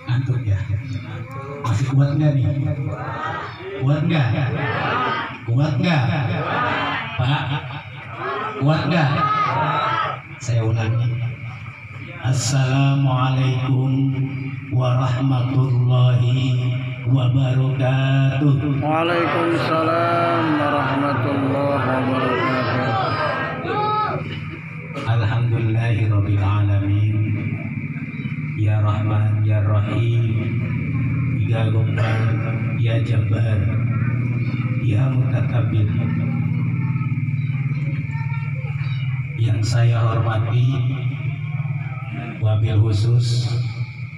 Ngantuk ya? Masih kuat nggak nih? Kuat nggak? Kuat nggak? Pak, kuat nggak? Saya ulangi. Assalamualaikum warahmatullahi wabarakatuh. Waalaikumsalam warahmatullahi wabarakatuh. Alhamdulillahirabbil alamin. Ya Rahman ya Rahim, ya Ghaffar ya Jabbar, ya Mutakabbir. Yang saya hormati wabil khusus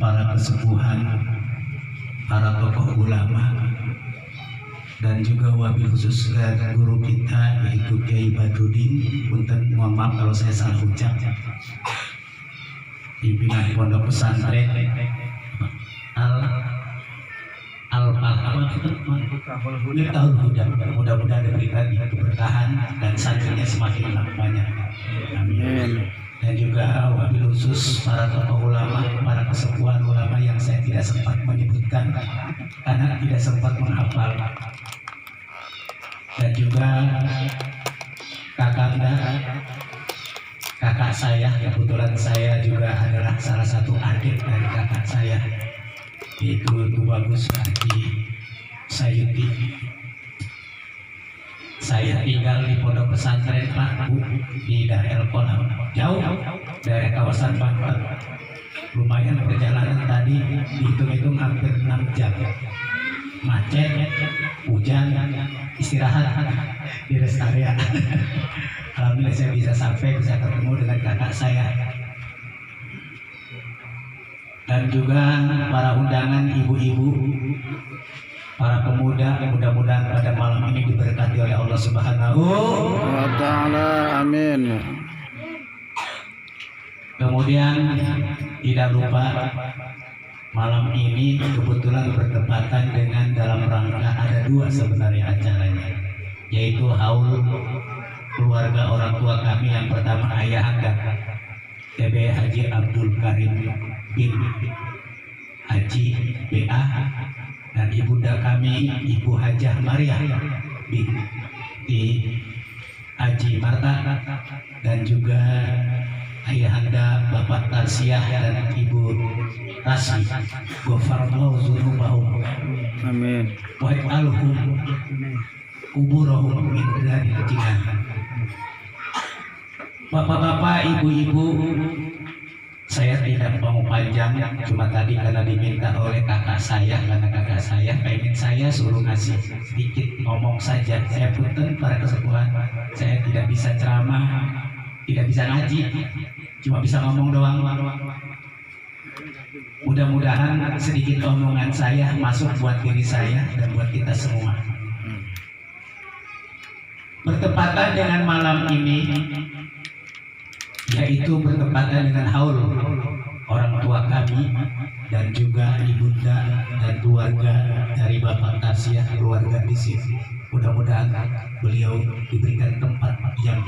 para kesepuhan, para tokoh ulama, dan juga wabil khusus guru kita yaitu Kiai Badrudin. Punten, mohon maaf kalau saya salah ucap. Pimpinan Pondok Pesantren Miftahul Huda, mudah-mudahan diberikan keberkahan dan santrinya semakin banyak. Amin. Dan juga wabil khusus para tokoh ulama, para kesepuhan ulama yang saya tidak sempat menyebutkan karena tidak sempat menghafal. Dan juga kakak saya, kebetulan saya juga adalah salah satu adik dari kakak saya, yaitu Bagus Haji Sayuti. Saya tinggal di Pondok Pesantren Pak Bu di daerah Kolam, jauh dari kawasan Banten. Lumayan perjalanan tadi, hitung-hitung hampir 6 jam. Macet, hujan, istirahat di rest area. Alhamdulillah saya bisa sampai, bisa ketemu dengan kakak saya. Dan juga para undangan ibu-ibu, para pemuda, mudah-mudahan pada malam ini diberkati oleh Allah Subhanahu wa ta'ala. Amin. Kemudian tidak lupa malam ini kebetulan bertepatan dengan dalam rangka ada 2 sebenarnya acaranya, yaitu haul keluarga orang tua kami. Yang pertama ayahanda TB Haji Abdul Karim bin Haji BA, dan ibunda kami Ibu Hajah Maria binti Haji Marta, dan juga ayahanda Bapak Tarsiah dan Ibu Rasmi. Ghafarallahu dzunubahum, Amin. wa alhum kuburahum min dari kecingan. Bapak-bapak, ibu-ibu, saya tidak mau panjang, cuma tadi karena diminta oleh kakak saya, karena kakak saya pengen saya suruh ngasih sedikit ngomong saja. Saya punten para kesepuhan, saya tidak bisa ceramah, tidak bisa ngaji, cuma bisa ngomong doang. Mudah-mudahan sedikit omongan saya masuk buat diri saya dan buat kita semua. Bertepatan dengan malam ini, yaitu bertepatan dengan haul orang tua kami dan juga ibunda dan keluarga dari Bapak Tarsiah, keluarga di sini. Mudah-mudahan beliau diberikan tempat yang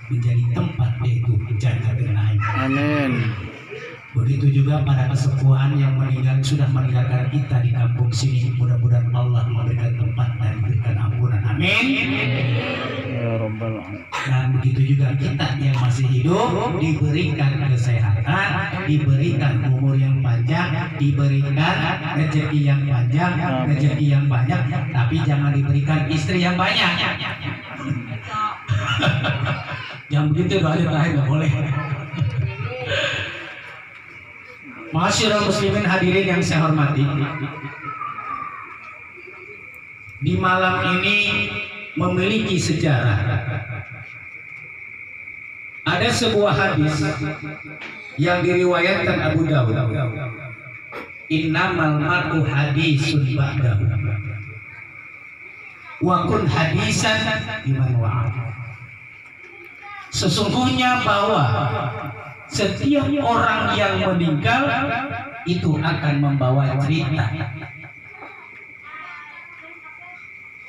menjadi tempat, yaitu Jannatul Naim. Amin. Begitu juga para kesepuhan yang sudah meninggalkan kita di kampung sini. Mudah-mudahan Allah memberikan tempat dan memberikan ampunan. Amin. Ya Rabbal Alamin. Dan begitu juga kita yang masih hidup diberikan kesehatan, diberikan umur yang panjang, diberikan rezeki yang panjang, rezeki yang banyak, tapi jangan diberikan istri yang banyak. Yang begitu doanya terakhir nggak boleh. Ma'asyiral muslimin hadirin yang saya hormati, di malam ini memiliki sejarah. Ada sebuah hadis yang diriwayatkan Abu Dawud. Innamal mar'u hadisun ba'dahu wa kun hadisan liman wa'a. Sesungguhnya bahwa setiap orang yang meninggal itu akan membawa cerita.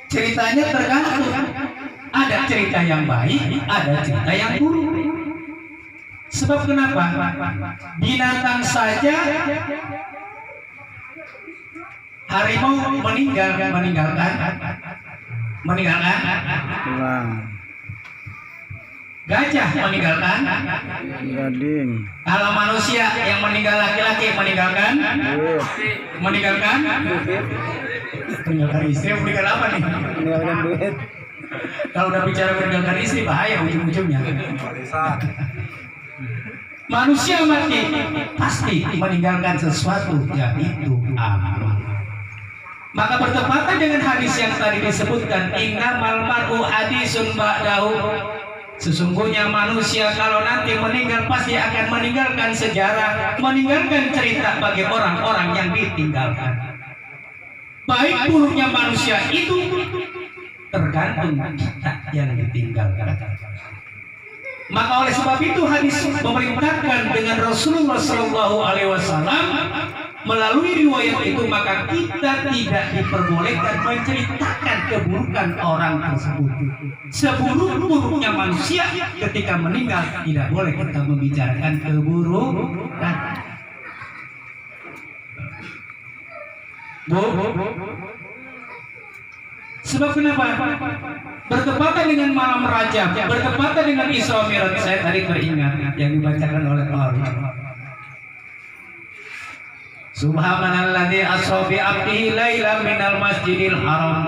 Ceritanya tergantung. Ada cerita yang baik, ada cerita yang buruk. Sebab kenapa? Binatang saja harimau meninggalkan Pulang. gajah meninggalkan. Gading. Kalau manusia yang meninggal laki-laki meninggalkan istri, meninggal apa nih? Meninggalkan duit. Kalau udah bicara meninggalkan istri bahaya ujung-ujungnya. Manusia mati pasti meninggalkan sesuatu, yaitu amal. Maka bertepatan dengan hadis yang tadi disebutkan, innamal mar'u hadisun ba'dahu. Sesungguhnya manusia kalau nanti meninggal pasti akan meninggalkan sejarah, meninggalkan cerita bagi orang-orang yang ditinggalkan. Baik buruknya manusia itu tergantung kita yang ditinggalkan. Maka oleh sebab itu hadis memerintahkan dengan Rasulullah SAW melalui riwayat itu, maka kita tidak diperbolehkan menceritakan keburukan orang tersebut. Seburuk-buruknya manusia ketika meninggal tidak boleh kita membicarakan keburukan. Sebab kenapa? Bertepatan dengan malam Rajab, bertepatan dengan Isra Mi'raj. Saya tadi teringat yang dibacakan oleh Qari. Subhanalladzi asra bi 'abdihi lailan minal masjidil haram.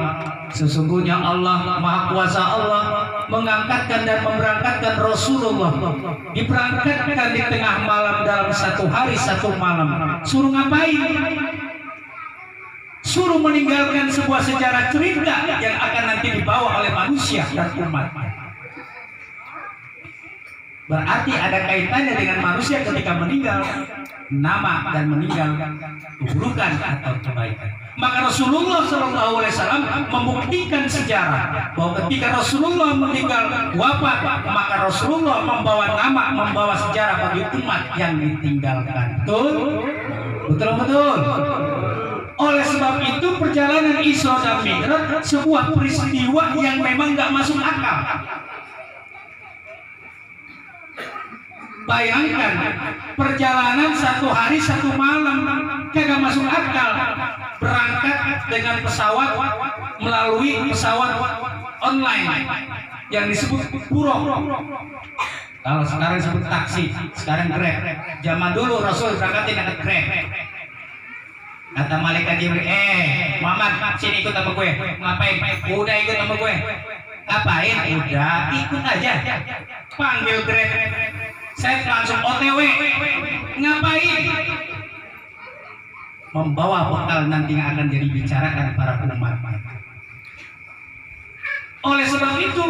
Sesungguhnya Allah Maha Kuasa, Allah mengangkatkan dan memberangkatkan Rasulullah, diberangkatkan di tengah malam dalam satu hari satu malam. Suruh ngapain? Suruh meninggalkan sebuah sejarah cerita yang akan nanti dibawa oleh manusia dan umat. Berarti ada kaitannya dengan manusia ketika meninggal, nama dan meninggal keburukan atau kebaikan. Maka Rasulullah SAW membuktikan sejarah bahwa ketika Rasulullah meninggal wafat, maka Rasulullah membawa nama, membawa sejarah bagi umat yang ditinggalkan. Betul. Oleh sebab itu perjalanan Isra dan Mi'raj sebuah peristiwa yang memang nggak masuk akal. Bayangkan perjalanan satu hari satu malam kagak masuk akal. Berangkat dengan pesawat melalui pesawat online yang disebut buroh. Kalau sekarang disebut taksi, sekarang Grab. Zaman dulu Rasul berangkat dengan Grab. Kata malaikat Jibril, Muhammad, sini ikut sama gue. Ngapain? Udah ikut sama gue. Ngapain? Udah ikut aja. Panggil Grab. Saya langsung OTW. Ngapain? Membawa bekal nanti yang akan jadi bicarakan para umat. Oleh sebab itu,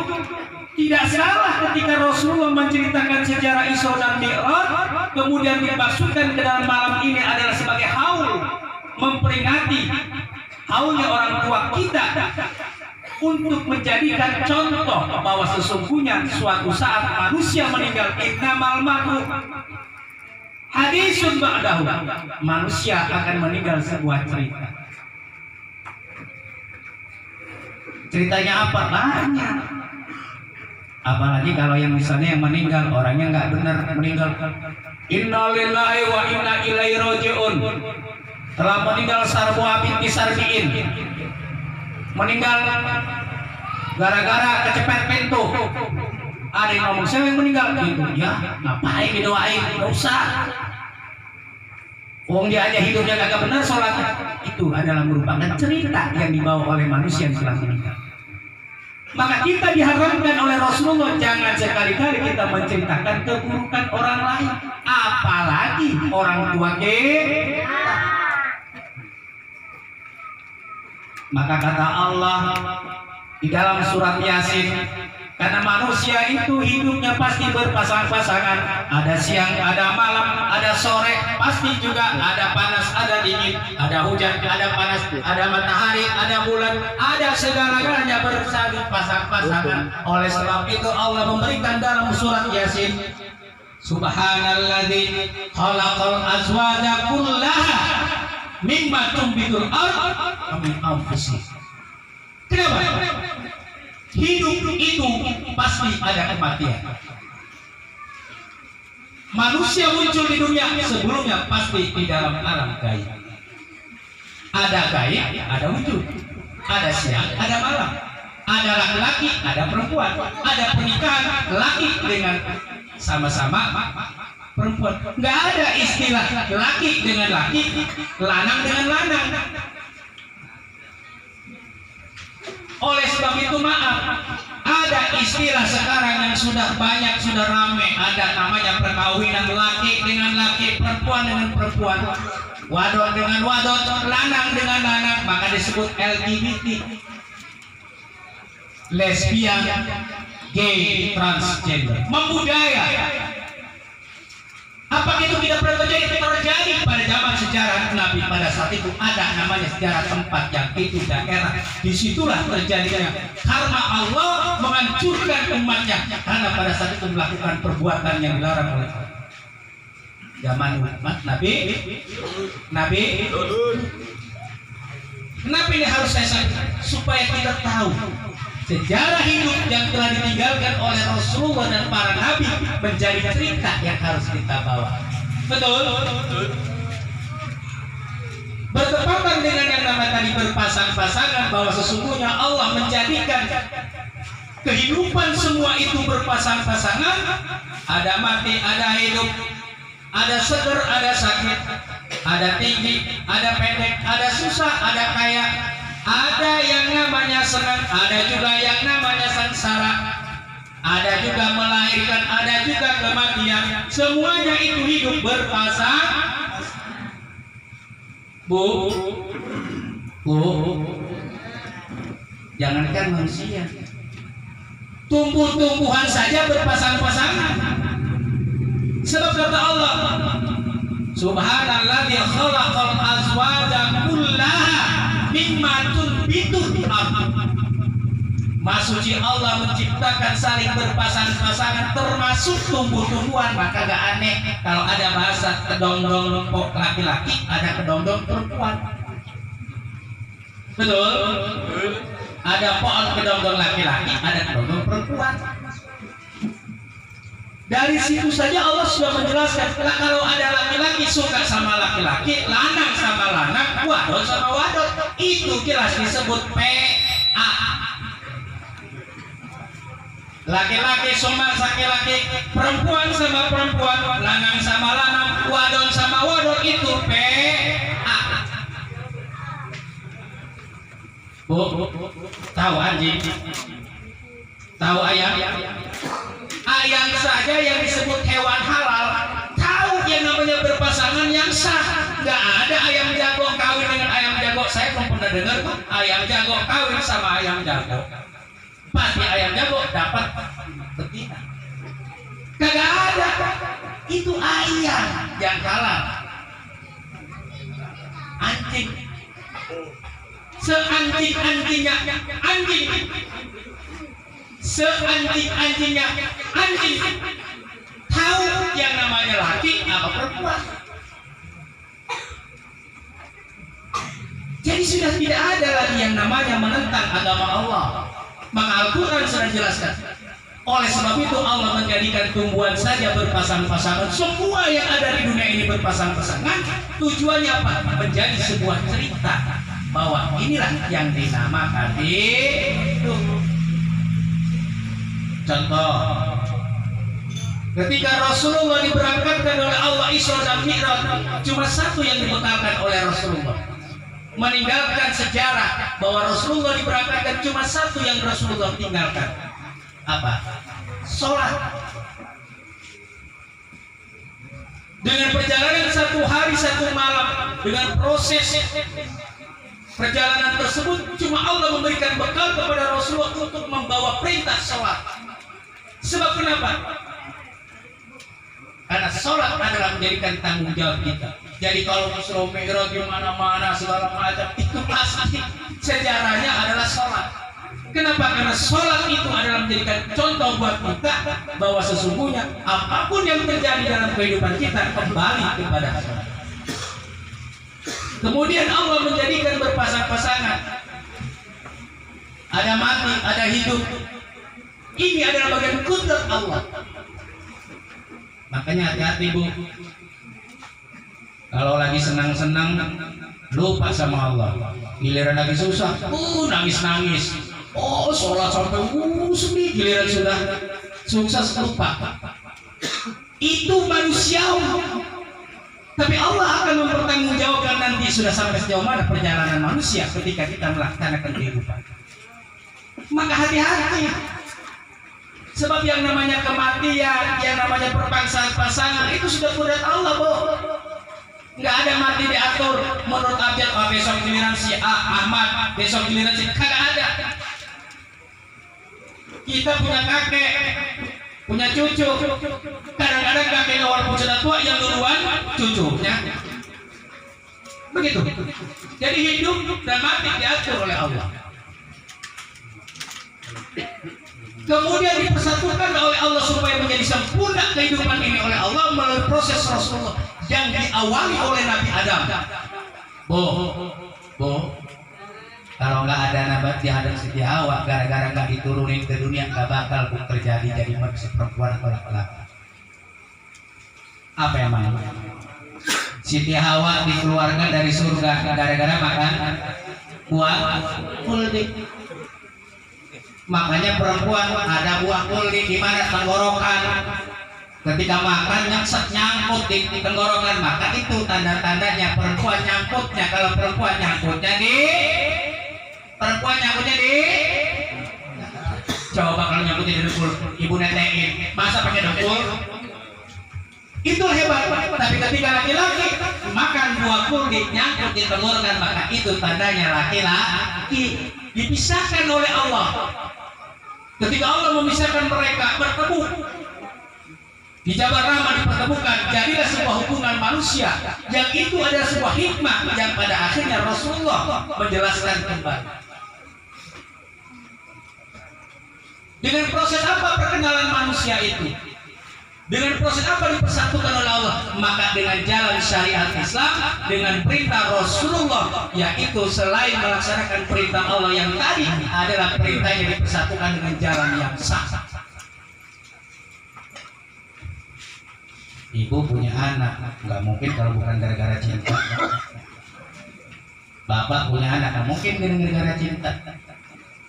tidak salah ketika Rasulullah menceritakan sejarah Isra dan Mi'raj, kemudian dimaksudkan ke dalam malam ini adalah sebagai haul, memperingati haulnya orang tua kita untuk menjadikan contoh bahwa sesungguhnya suatu saat manusia meninggal, innamal mar'u hadisun ba'dahu. Manusia akan meninggal sebuah cerita. Ceritanya apa? Banyak. Apalagi kalau yang misalnya yang meninggal orangnya nggak benar meninggal. Innalillahi wa inna ilaihi raji'un. Telah meninggal sarbu abid disarbiin. Meninggal gara-gara kecepet pintu. Ada yang ngomong, siapa yang meninggal? Gitu. Ya, ngapain didoain? Nggak usah. Wong dia aja hidupnya kagak benar sholatnya. Itu adalah merupakan cerita yang dibawa oleh manusia yang telah meninggal. Maka kita diharamkan oleh Rasulullah jangan sekali-kali kita menceritakan keburukan orang lain, apalagi orang tua kita. Maka kata Allah di dalam surat Yasin, karena manusia itu hidupnya pasti berpasang-pasangan, ada siang, ada malam, ada sore, pasti juga ada panas, ada dingin, ada hujan, ada panas, ada matahari, ada bulan, ada segala-galanya bersalin pasang-pasangan. Oleh sebab itu Allah memberikan dalam surat Yasin, Subhanalladzi khalaqal azwaja kullaha mimma tumbitul ardh wa min anfusihim. Kenapa? Hidup itu pasti ada kematian. Manusia muncul di dunia sebelumnya pasti di dalam alam gaib. Ada gaib, ada wujud. Ada siang, ada malam. Ada laki-laki, ada perempuan. Ada pernikahan laki dengan sama-sama perempuan. Nggak ada istilah laki dengan laki, lanang dengan lanang. Oleh sebab itu maaf, ada istilah sekarang yang sudah banyak, sudah ramai. Ada namanya perkawinan laki dengan laki, perempuan dengan perempuan, wadon dengan wadon, lanang dengan lanang, maka disebut LGBT, lesbian, gay, transgender, membudaya. Apakah itu tidak pernah terjadi? Terjadi pada zaman sejarah Nabi. Pada saat itu ada namanya sejarah tempat yang itu daerah. Disitulah terjadinya karena Allah menghancurkan umatnya karena pada saat itu melakukan perbuatan yang dilarang oleh Allah. Zaman umat Nabi. Kenapa ini harus saya sampaikan? Supaya kita tahu sejarah hidup yang telah ditinggalkan oleh Rasulullah dan para nabi menjadi cerita yang harus kita bawa. Betul? Bertepatan dengan yang namanya tadi berpasang-pasangan, bahwa sesungguhnya Allah menjadikan kehidupan semua itu berpasang-pasangan. Ada mati, ada hidup, ada seger, ada sakit, ada tinggi, ada pendek, ada susah, ada kaya. Ada yang namanya senang, ada juga yang namanya sengsara, ada juga melahirkan, ada juga kematian. Semuanya itu hidup berpasang. Bu, jangankan manusia, tumbuh-tumbuhan saja berpasang-pasangan. Sebab kata Allah, Subhanalladzi khalaqal azwaja kullaha mimma tunbitul ardh. Maha suci Allah menciptakan saling berpasang-pasangan termasuk tumbuh-tumbuhan. Maka gak aneh kalau ada bahasa kedondong laki-laki, ada kedondong perempuan. Betul? Ada pohon kedondong laki-laki, ada kedondong perempuan. Dari situ saja Allah sudah menjelaskan, kalau ada laki-laki suka sama laki-laki, lanang sama lanang, wadon sama wadon, itu jelas disebut PA. Laki-laki sama laki-laki, perempuan sama perempuan, lanang sama lanang, wadon sama wadon, itu PA. Bu, tahu anjing? Tahu ayam? Ayam saja yang disebut hewan halal, tahu yang namanya berpasangan yang sah. Gak ada ayam jago kawin dengan ayam jago. Saya belum pernah dengar ayam jago kawin sama ayam jago. Pasti ayam jago dapat betina. Kagak ada. Itu ayam yang halal. Anjing, seanjing-anjingnya anjing, seanjing-anjingnya anjing, tahu yang namanya laki apa perempuan. Jadi sudah tidak ada lagi yang namanya menentang agama Allah. Maka Al-Quran sudah jelaskan. Oleh sebab itu Allah menjadikan tumbuhan saja berpasang-pasangan. Semua yang ada di dunia ini berpasang-pasangan. Tujuannya apa? Menjadi sebuah cerita bahwa inilah yang dinamakan hidup. Contoh, ketika Rasulullah diberangkatkan oleh Allah Isra dan Mi'raj, cuma satu yang dibekalkan oleh Rasulullah. Meninggalkan sejarah bahwa Rasulullah diberangkatkan, cuma satu yang Rasulullah tinggalkan. Apa? Sholat. Dengan perjalanan 1 hari 1 malam, dengan proses perjalanan tersebut, cuma Allah memberikan bekal kepada Rasulullah untuk membawa perintah sholat. Sebab kenapa? Karena sholat adalah menjadikan tanggung jawab kita. Jadi kalau Isra Mi'raj di mana-mana segala macam, itu pasti sejarahnya adalah sholat. Kenapa? Karena sholat itu adalah menjadikan contoh buat kita bahwa sesungguhnya apapun yang terjadi dalam kehidupan kita kembali kepada sholat. Kemudian Allah menjadikan berpasang-pasangan. Ada mati, ada hidup. Ini adalah bagian kudrat Allah. Makanya hati-hati Bu. Kalau lagi senang-senang lupa sama Allah. Giliran lagi susah, nangis-nangis. Oh, sholat sampai sedih. Giliran sudah sukses lupa. Itu manusiawi. Tapi Allah akan mempertanggungjawabkan nanti sudah sampai sejauh mana perjalanan manusia ketika kita melaksanakan kehidupan. Maka hati-hati. Sebab yang namanya kematian, yang namanya perpaksaan pasangan itu sudah kudat Allah, Bu. Nggak ada mati diatur menurut abjad. Besok giliran si Ahmad, besok giliran si kagak ada. Kita punya kakek, punya cucu. Kadang-kadang kakeknya walaupun sudah tua, yang duluan cucunya. Begitu. Jadi hidup dan mati diatur oleh Allah. Kemudian dipersatukan oleh Allah supaya menjadi sempurna kehidupan ini oleh Allah melalui proses Rasulullah yang diawali oleh Nabi Adam. Bu, kalau nggak ada nabati Adam Siti Hawa, gara-gara nggak diturunin ke dunia, nggak bakal terjadi jadi manusia perempuan atau laki-laki. Apa yang main? Siti Hawa dikeluarkan dari surga gara-gara makan buah kuldi. Makanya perempuan ada buah kuldi di mana tenggorokan. Ketika makan nyangkut di tenggorokan, maka itu tanda-tandanya perempuan nyangkutnya. Kalau perempuan nyangkutnya di coba kalau nyangkutnya di dengkul, ibu netein, masa pakai dengkul? Itu hebat. Tapi ketika laki-laki makan buah kuldi nyangkut di tenggorokan, maka itu tandanya laki-laki. Dipisahkan oleh Allah. Ketika Allah memisahkan mereka bertemu di Jabal Rahmah, dipertemukan, jadilah sebuah hubungan manusia yang itu adalah sebuah hikmah yang pada akhirnya Rasulullah menjelaskan kembali. Dengan proses apa perkenalan manusia itu? Dengan proses apa dipersatukan oleh Allah? Maka dengan jalan syariat Islam, dengan perintah Rasulullah, yaitu selain melaksanakan perintah Allah yang tadi adalah perintah yang dipersatukan dengan jalan yang sah. Ibu punya anak, nggak mungkin kalau bukan gara-gara cinta. Bapak punya anak, nggak mungkin gara-gara cinta.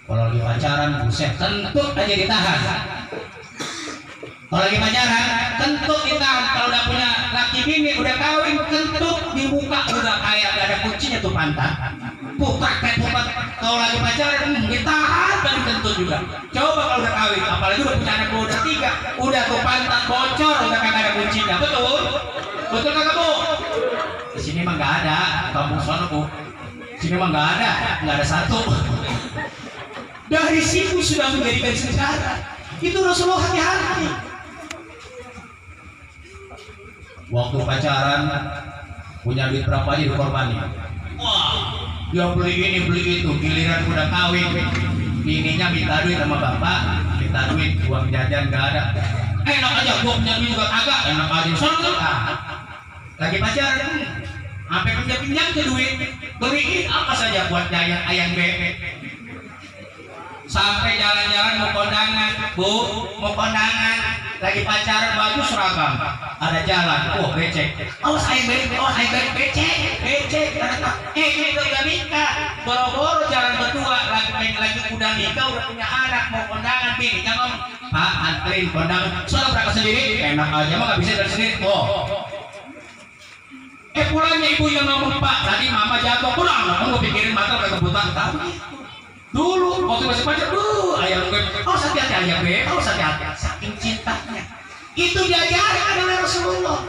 Kalau lagi pacaran, buset, kentut aja ditahan. Kalau lagi pacaran, kentut ditahan. Kalau udah punya laki bini, udah kawin, kentut dibuka, udah kayak gak ada kuncinya tuh pantat. Putar kayak putar. Kalau lagi pacaran, ditahan dan kentut juga. Coba kalau udah kawin, apalagi udah punya anak udah 3, udah tuh pantat bocor, udah kagak ada kuncinya. Betul? Betul kagak Bu? Di sini mah nggak ada, kampung sono Bu. Di sini mah nggak ada satu. Dari situ sudah menjadikan sejarah. Itu Rasulullah hati-hati. Waktu pacaran punya duit berapa aja dikorbani. Wah, dia beli ini beli itu. Giliran udah kawin, bininya minta duit sama bapak, minta duit uang jajan nggak ada. Enak aja, gua punya duit juga kagak. Enak aja, sono lagi pacaran, sampai pinjam ke duit, beliin apa saja buat jajan ayam bebek. Sampai jalan-jalan mau kondangan, Bu, mau kondangan, lagi pacaran baju seragam, ada jalan, becek. Awas ayam bebek, becek. Itu udah nikah, boro-boro jalan berdua, lagi udah nikah, udah punya anak, mau kondangan, bini, jangan Pak anterin kondangan, soalnya berangkat sendiri, enak aja mah nggak bisa dari sendiri, pulangnya ibu yang ngomong, Pak, tadi mama jatuh, pulang, mau pikirin mata kayak kebutuhan, tahu? Dulu waktu masih pacar, ayam bebek, hati-hati ayam bebek, hati-hati, saking cintanya. Itu diajarkan oleh Rasulullah.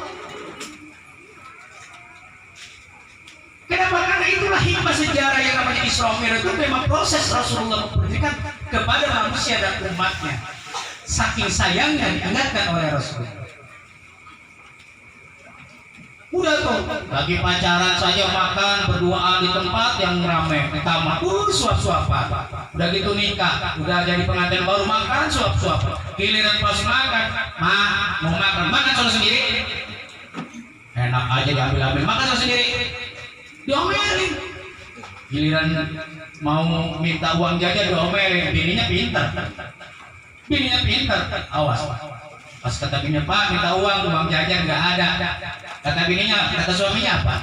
Kenapa? Karena itulah hikmah sejarah yang namanya Isra Mi'raj itu memang proses Rasulullah memberikan kepada manusia dan umatnya. Saking sayangnya diingatkan oleh Rasulullah. Udah tuh, lagi pacaran saja makan berduaan di tempat yang ramai, di kamar, suap-suapan. Udah gitu nikah, udah jadi pengantin baru makan suap-suapan. Giliran pas makan, mau makan solo sendiri. Enak aja diambil-ambil, makan solo sendiri. Diomelin. Giliran mau minta uang jajan diomelin, bininya pintar, awas. Pas kata bininya, Pak minta uang jajan nggak ada. Kata bininya, kata suaminya apa?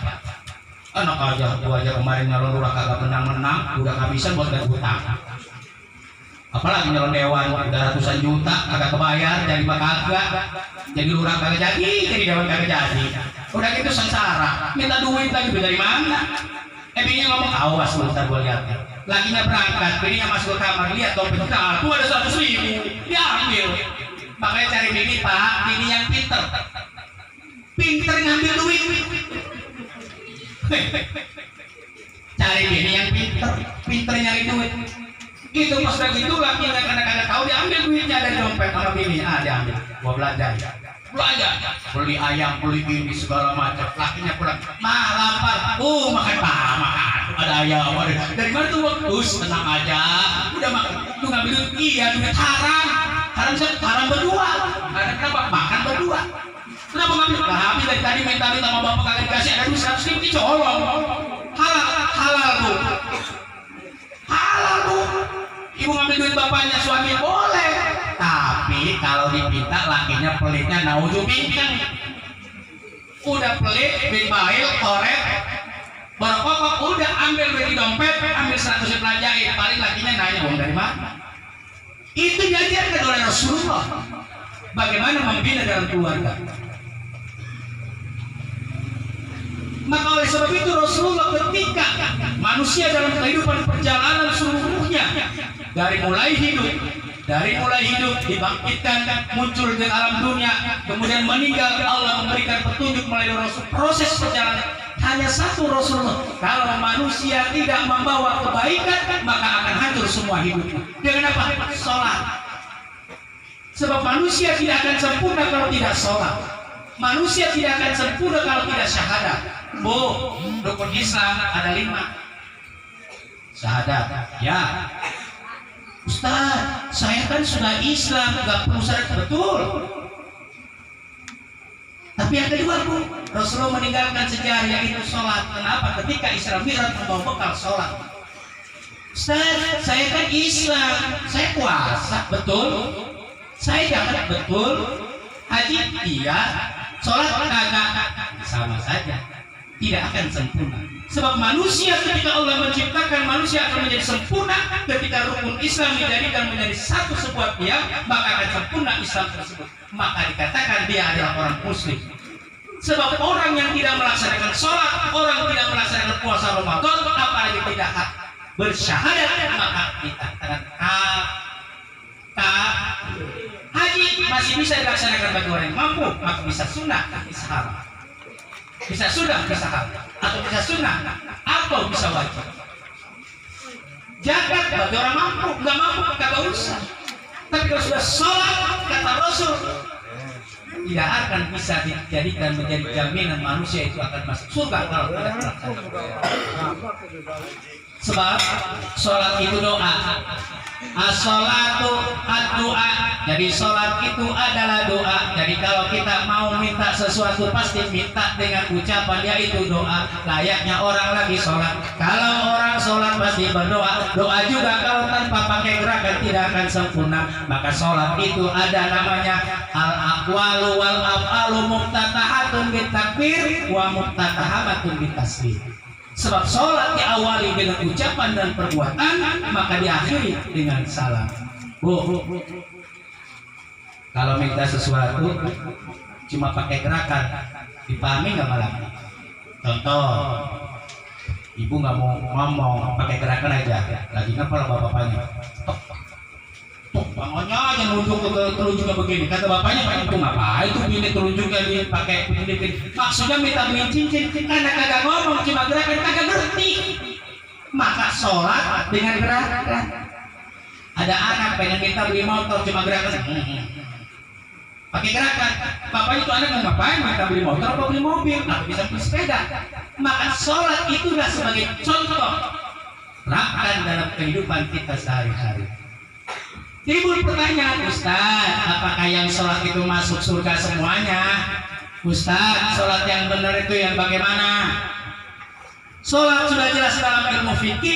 Anak aja, gua aja kemarin nyalon lurah kagak menang-menang, udah kehabisan buat bayar utang. Apalagi nyalon dewan udah ratusan juta kagak kebayar, jadi mah kagak, jadi lurah kagak jadi dewan kagak jadi. Udah gitu sengsara, minta duit lagi dari mana? Bininya ngomong, awas lu ntar gua lihat. Lakinya berangkat, bininya masuk ke kamar, lihat dompet kartu ada 100.000, diambil. Makanya cari bini Pak, bini yang pinter ngambil duit. Cari bini yang pinter nyari duit. Itu pas udah gitu laki nggak kadang-kadang tahu diambil duitnya dari dompet sama bini. Diambil, gua belanja, beli ayam, beli ini segala macam. Lakinya pulang, mah lapar, makan makan. Ada ayam, dari mana tuh? Tenang aja, udah makan. Tuh ngambil duit, iya duit haram berdua. Kenapa? Makan berdua. Kenapa ngambil? Nah, habis dari tadi minta sama bapak kalian dikasih ada duit 100.000 dicolong. Halal tuh. Ibu ngambil duit bapaknya suami boleh. Tapi kalau dipinta lakinya pelitnya naudzubillah. Udah pelit, bin bail, korek, berkokok, udah ambil duit di dompet, ambil 100 belanjain. Paling lakinya nanya uang dari mana? Itu diajarkan oleh Rasulullah. Bagaimana membina dalam keluarga. Maka oleh sebab itu Rasulullah ketika manusia dalam kehidupan perjalanan seluruhnya dari mulai hidup dibangkitkan, muncul di alam dunia, kemudian meninggal, Allah memberikan petunjuk melalui Rasul. Proses perjalanan hanya satu Rasulullah. Kalau manusia tidak membawa kebaikan, maka akan hancur semua hidupnya. Dengan apa? Sholat. Sebab manusia tidak akan sempurna kalau tidak sholat. Manusia tidak akan sempurna kalau tidak syahadat. Rukun Islam ada 5. Syahadat. Ya. Ustaz, saya kan sudah Islam, nggak perlu syahadat. Betul. Tapi yang kedua, Rasulullah meninggalkan sejarah yaitu sholat. Kenapa? Ketika Isra Mi'raj membawa bekal sholat. Ustaz, saya kan Islam, saya puasa, betul. Saya zakat, betul. Haji, iya. Sholat kagak, sama saja. Tidak akan sempurna. Sebab manusia ketika Allah menciptakan manusia akan menjadi sempurna ketika rukun Islam dijadikan menjadi satu sebuah tiang, maka akan sempurna Islam tersebut. Maka dikatakan dia adalah orang muslim. Sebab orang yang tidak melaksanakan sholat, orang tidak melaksanakan puasa Ramadan, apalagi tidak bersyahadat, maka dikatakan haji masih bisa dilaksanakan bagi orang yang mampu, maka bisa sunnah, bisa haram. Bisa sunnah, bisa haram, atau bisa sunnah, atau bisa wajib. Zakat bagi orang mampu, nggak mampu kagak usah. Tapi kalau sudah sholat, kata Rasul, tidak akan bisa dijadikan menjadi jaminan manusia itu akan masuk surga kalau tidak melaksanakan. Sebab sholat itu doa. As-sholatu ad-doa. Jadi sholat itu adalah doa. Jadi kalau kita mau minta sesuatu pasti minta dengan ucapan yaitu doa. Layaknya orang lagi sholat. Kalau orang sholat pasti berdoa. Doa juga kalau tanpa pakai gerakan tidak akan sempurna. Maka sholat itu ada namanya al-aqwalu wal af'alu muftatahatun bitakbir wa muftatahamatun bitasbih. Sebab sholat diawali dengan ucapan dan perbuatan, maka diakhiri dengan salam. Kalau minta sesuatu cuma pakai gerakan, dipahami nggak malam? Contoh, ibu nggak mau ngomong, pakai gerakan aja. Lagi ngapa bapaknya? Bapaknya aja nunjuk ke telunjuknya begini. Kata bapaknya, Pak itu ngapain tuh bini telunjuknya ini pakai begini. Maksudnya minta beli cincin, karena kagak ngomong cuma gerakan, kagak ngerti. Maka sholat dengan gerakan. Ada anak pengen minta beli motor cuma gerakan, pakai gerakan. Bapaknya itu anak mau ngapain? Minta beli motor atau beli mobil? Atau bisa beli sepeda? Maka sholat itulah sebagai contoh. Terapkan dalam kehidupan kita sehari-hari. Timbul pertanyaan, Ustaz, apakah yang sholat itu masuk surga semuanya? Ustaz, sholat yang benar itu yang bagaimana? Sholat sudah jelas dalam ilmu fikih.